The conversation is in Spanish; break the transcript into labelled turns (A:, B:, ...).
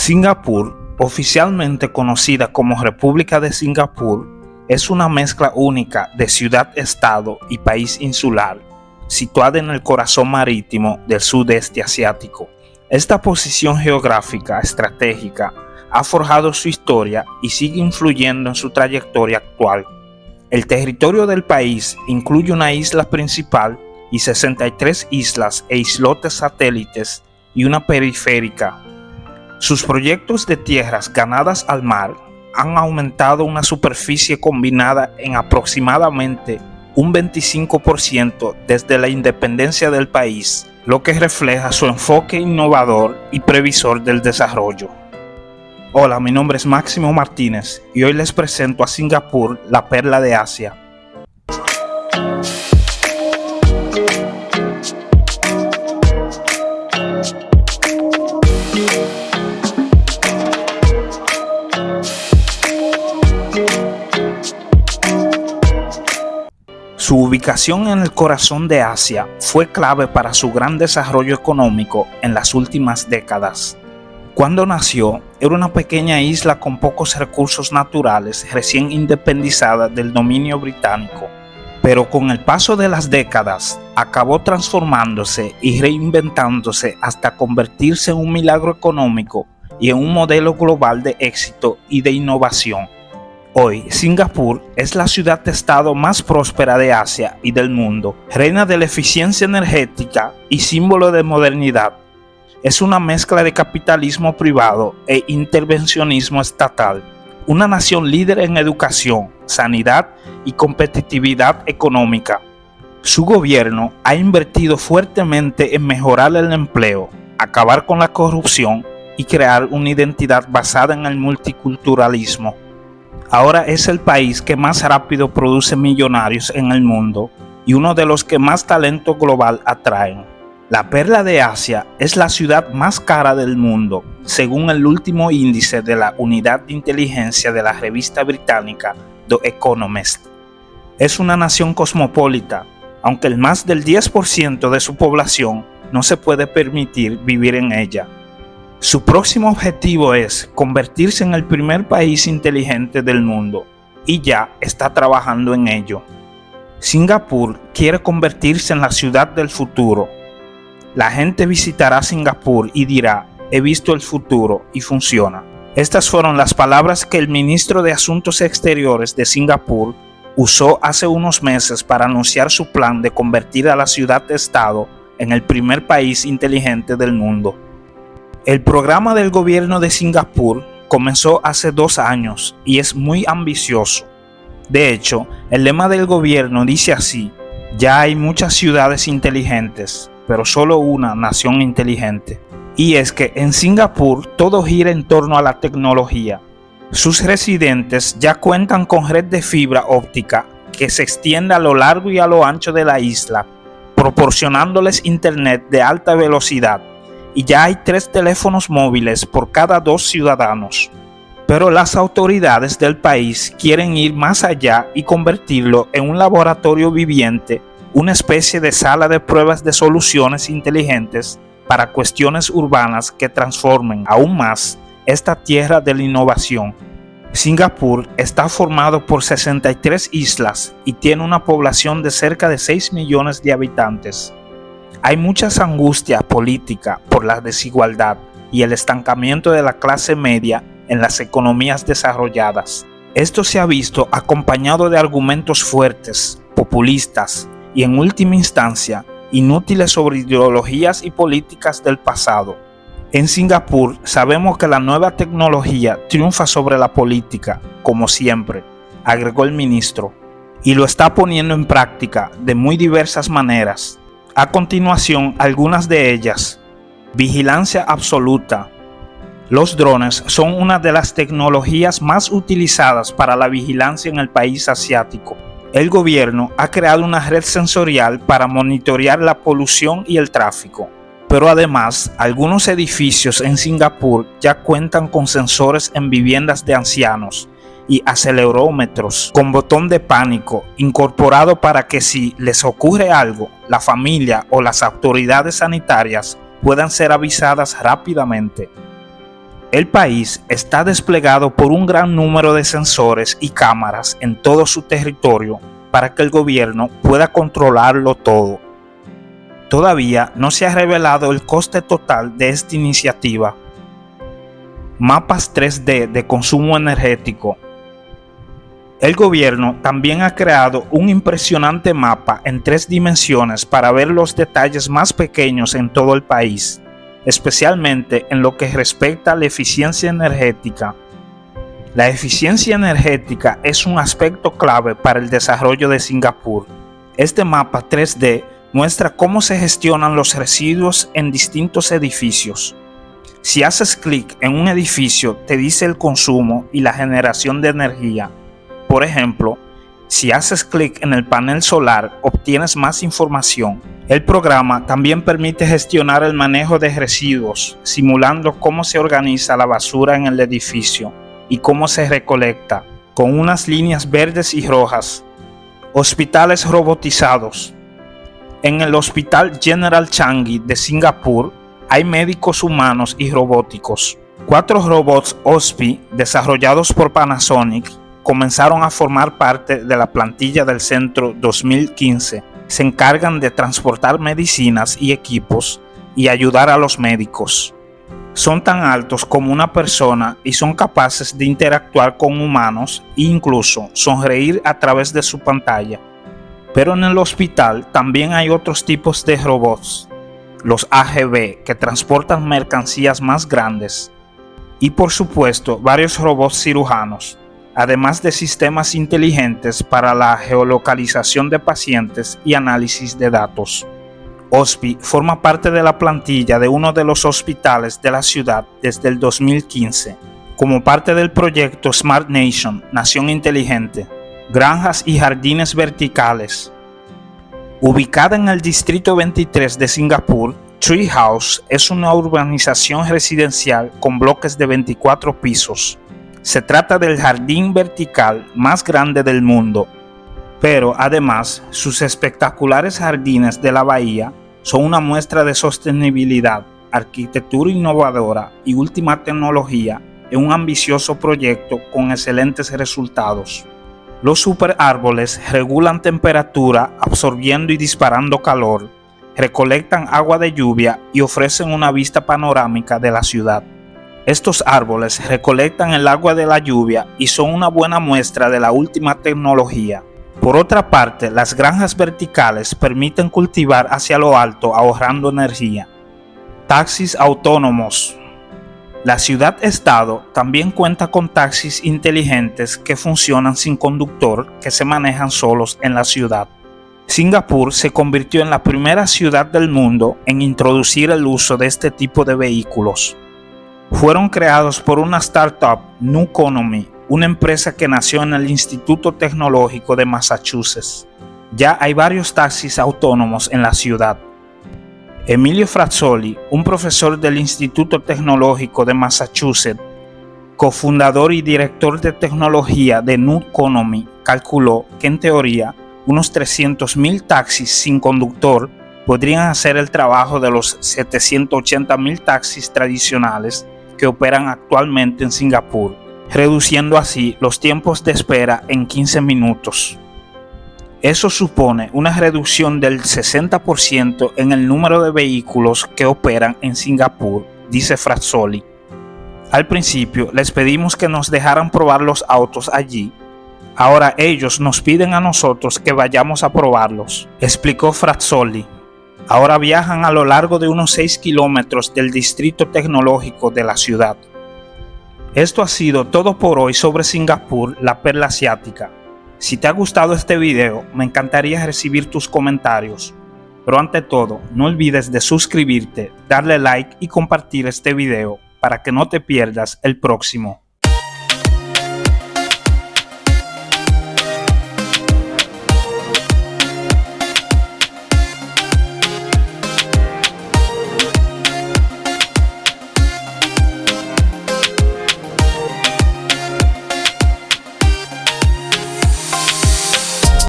A: Singapur, oficialmente conocida como República de Singapur, es una mezcla única de ciudad-estado y país insular, situada en el corazón marítimo del sudeste asiático. Esta posición geográfica estratégica ha forjado su historia y sigue influyendo en su trayectoria actual. El territorio del país incluye una isla principal y 63 islas e islotes satélites y una periférica. Sus proyectos de tierras ganadas al mar han aumentado una superficie combinada en aproximadamente un 25% desde la independencia del país, lo que refleja su enfoque innovador y previsor del desarrollo. Hola, mi nombre es Máximo Martínez y hoy les presento a Singapur, la perla de Asia. Su ubicación en el corazón de Asia fue clave para su gran desarrollo económico en las últimas décadas. Cuando nació, era una pequeña isla con pocos recursos naturales recién independizada del dominio británico, pero con el paso de las décadas acabó transformándose y reinventándose hasta convertirse en un milagro económico y en un modelo global de éxito y de innovación. Hoy, Singapur es la ciudad-estado más próspera de Asia y del mundo, reina de la eficiencia energética y símbolo de modernidad. Es una mezcla de capitalismo privado e intervencionismo estatal, una nación líder en educación, sanidad y competitividad económica. Su gobierno ha invertido fuertemente en mejorar el empleo, acabar con la corrupción y crear una identidad basada en el multiculturalismo. Ahora es el país que más rápido produce millonarios en el mundo y uno de los que más talento global atraen. La perla de Asia es la ciudad más cara del mundo, según el último índice de la unidad de inteligencia de la revista británica The Economist. Es una nación cosmopolita, aunque el más del 10% de su población no se puede permitir vivir en ella. Su próximo objetivo es convertirse en el primer país inteligente del mundo, y ya está trabajando en ello. Singapur quiere convertirse en la ciudad del futuro. La gente visitará Singapur y dirá, he visto el futuro y funciona. Estas fueron las palabras que el ministro de Asuntos Exteriores de Singapur usó hace unos meses para anunciar su plan de convertir a la ciudad-estado en el primer país inteligente del mundo. El programa del gobierno de Singapur comenzó hace 2 años y es muy ambicioso. De hecho, el lema del gobierno dice así: ya hay muchas ciudades inteligentes, pero solo una nación inteligente. Y es que en Singapur todo gira en torno a la tecnología. Sus residentes ya cuentan con red de fibra óptica que se extiende a lo largo y a lo ancho de la isla, proporcionándoles internet de alta velocidad. Y ya hay 3 teléfonos móviles por cada 2 ciudadanos. Pero las autoridades del país quieren ir más allá y convertirlo en un laboratorio viviente, una especie de sala de pruebas de soluciones inteligentes para cuestiones urbanas que transformen aún más esta tierra de la innovación. Singapur está formado por 63 islas y tiene una población de cerca de 6 millones de habitantes. Hay muchas angustias políticas por la desigualdad y el estancamiento de la clase media en las economías desarrolladas. Esto se ha visto acompañado de argumentos fuertes, populistas y en última instancia inútiles sobre ideologías y políticas del pasado. En Singapur sabemos que la nueva tecnología triunfa sobre la política, como siempre, agregó el ministro, y lo está poniendo en práctica de muy diversas maneras. A continuación, algunas de ellas. Vigilancia absoluta. Los drones son una de las tecnologías más utilizadas para la vigilancia en el país asiático. El gobierno ha creado una red sensorial para monitorear la polución y el tráfico. Pero además, algunos edificios en Singapur ya cuentan con sensores en viviendas de ancianos y acelerómetros con botón de pánico incorporado para que si les ocurre algo, la familia o las autoridades sanitarias puedan ser avisadas rápidamente. El país está desplegado por un gran número de sensores y cámaras en todo su territorio para que el gobierno pueda controlarlo todo. Todavía no se ha revelado el coste total de esta iniciativa. Mapas 3D de consumo energético. El gobierno también ha creado un impresionante mapa en 3 dimensiones para ver los detalles más pequeños en todo el país, especialmente en lo que respecta a la eficiencia energética. La eficiencia energética es un aspecto clave para el desarrollo de Singapur. Este mapa 3D muestra cómo se gestionan los residuos en distintos edificios. Si haces clic en un edificio, te dice el consumo y la generación de energía. Por ejemplo, si haces clic en el panel solar, obtienes más información. El programa también permite gestionar el manejo de residuos, simulando cómo se organiza la basura en el edificio y cómo se recolecta, con unas líneas verdes y rojas. Hospitales robotizados. En el Hospital General Changi de Singapur hay médicos humanos y robóticos. 4 robots OSPI desarrollados por Panasonic comenzaron a formar parte de la plantilla del centro 2015. Se encargan de transportar medicinas y equipos y ayudar a los médicos. Son tan altos como una persona y son capaces de interactuar con humanos e incluso sonreír a través de su pantalla. Pero en el hospital también hay otros tipos de robots, los AGV, que transportan mercancías más grandes, y por supuesto varios robots cirujanos, además de sistemas inteligentes para la geolocalización de pacientes y análisis de datos. OSPI forma parte de la plantilla de uno de los hospitales de la ciudad desde el 2015, como parte del proyecto Smart Nation, Nación Inteligente. Granjas y jardines verticales. Ubicada en el distrito 23 de Singapur, Tree House es una urbanización residencial con bloques de 24 pisos. Se trata del jardín vertical más grande del mundo, pero además sus espectaculares jardines de la bahía son una muestra de sostenibilidad, arquitectura innovadora y última tecnología en un ambicioso proyecto con excelentes resultados. Los superárboles regulan temperatura absorbiendo y disparando calor, recolectan agua de lluvia y ofrecen una vista panorámica de la ciudad. Estos árboles recolectan el agua de la lluvia y son una buena muestra de la última tecnología. Por otra parte, las granjas verticales permiten cultivar hacia lo alto ahorrando energía. Taxis autónomos. La ciudad-estado también cuenta con taxis inteligentes que funcionan sin conductor, que se manejan solos en la ciudad. Singapur se convirtió en la primera ciudad del mundo en introducir el uso de este tipo de vehículos. Fueron creados por una startup, Nuconomy, una empresa que nació en el Instituto Tecnológico de Massachusetts. Ya hay varios taxis autónomos en la ciudad. Emilio Frazzoli, un profesor del Instituto Tecnológico de Massachusetts, cofundador y director de tecnología de Nuconomy, calculó que en teoría unos 300,000 taxis sin conductor podrían hacer el trabajo de los 780,000 taxis tradicionales que operan actualmente en Singapur, reduciendo así los tiempos de espera en 15 minutos. Eso supone una reducción del 60% en el número de vehículos que operan en Singapur, dice Frazzoli. Al principio les pedimos que nos dejaran probar los autos allí. Ahora ellos nos piden a nosotros que vayamos a probarlos, explicó Frazzoli. Ahora viajan a lo largo de unos 6 kilómetros del distrito tecnológico de la ciudad. Esto ha sido todo por hoy sobre Singapur, la perla asiática. Si te ha gustado este video, me encantaría recibir tus comentarios. Pero ante todo, no olvides de suscribirte, darle like y compartir este video para que no te pierdas el próximo.